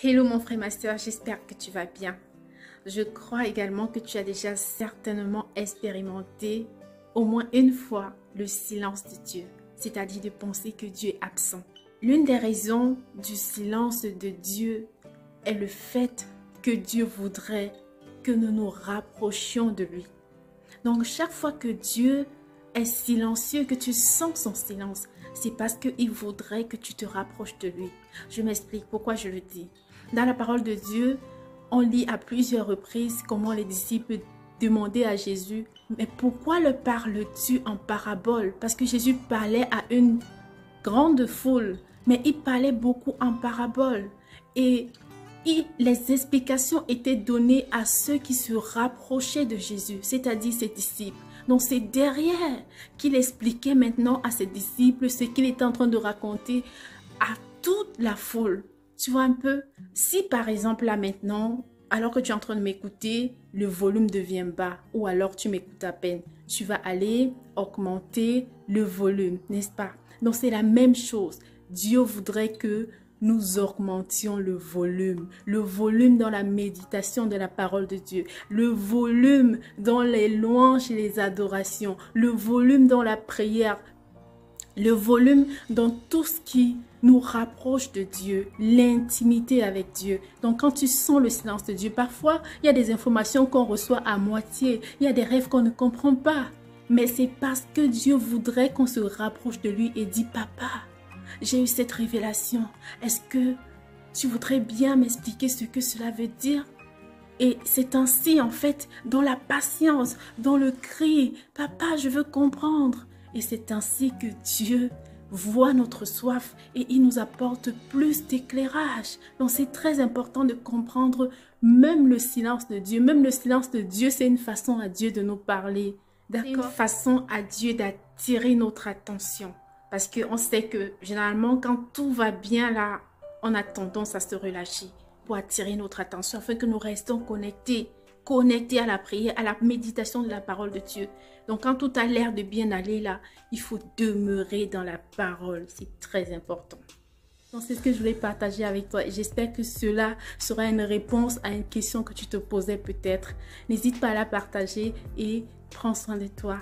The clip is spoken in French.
Hello mon frère, ma soeur, j'espère que tu vas bien. Je crois également que tu as déjà certainement expérimenté au moins une fois le silence de Dieu, c'est-à-dire de penser que Dieu est absent. L'une des raisons du silence de Dieu est le fait que Dieu voudrait que nous nous rapprochions de lui. Donc chaque fois que Dieu est silencieux, que tu sens son silence, c'est parce qu'il voudrait que tu te rapproches de lui. Je m'explique pourquoi je le dis. Dans la parole de Dieu, on lit à plusieurs reprises comment les disciples demandaient à Jésus, mais pourquoi le parles-tu en parabole? Parce que Jésus parlait à une grande foule, mais il parlait beaucoup en parabole. Et les explications étaient données à ceux qui se rapprochaient de Jésus, c'est-à-dire ses disciples. Donc c'est derrière qu'il expliquait maintenant à ses disciples ce qu'il était en train de raconter à toute la foule. Tu vois un peu? Si par exemple là maintenant, alors que tu es en train de m'écouter, le volume devient bas ou alors tu m'écoutes à peine, tu vas aller augmenter le volume, n'est-ce pas? Donc c'est la même chose. Dieu voudrait que nous augmentions le volume dans la méditation de la parole de Dieu, le volume dans les louanges et les adorations, le volume dans la prière, le volume dans tout ce qui nous rapproche de Dieu, l'intimité avec Dieu. Donc quand tu sens le silence de Dieu, parfois il y a des informations qu'on reçoit à moitié, il y a des rêves qu'on ne comprend pas. Mais c'est parce que Dieu voudrait qu'on se rapproche de lui et dit, papa, j'ai eu cette révélation. Est-ce que tu voudrais bien m'expliquer ce que cela veut dire? Et c'est ainsi en fait, dans la patience, dans le cri, papa, je veux comprendre. Et c'est ainsi que Dieu voit notre soif et il nous apporte plus d'éclairage. Donc c'est très important de comprendre même le silence de Dieu. Même le silence de Dieu, c'est une façon à Dieu de nous parler. C'est une façon à Dieu d'attirer notre attention. Parce qu'on sait que généralement, quand tout va bien là, on a tendance à se relâcher pour attirer notre attention afin que nous restons connectés à la prière, à la méditation de la parole de Dieu. Donc quand tout a l'air de bien aller là, il faut demeurer dans la parole. C'est très important. Donc c'est ce que je voulais partager avec toi et j'espère que cela sera une réponse à une question que tu te posais peut-être. N'hésite pas à la partager et prends soin de toi.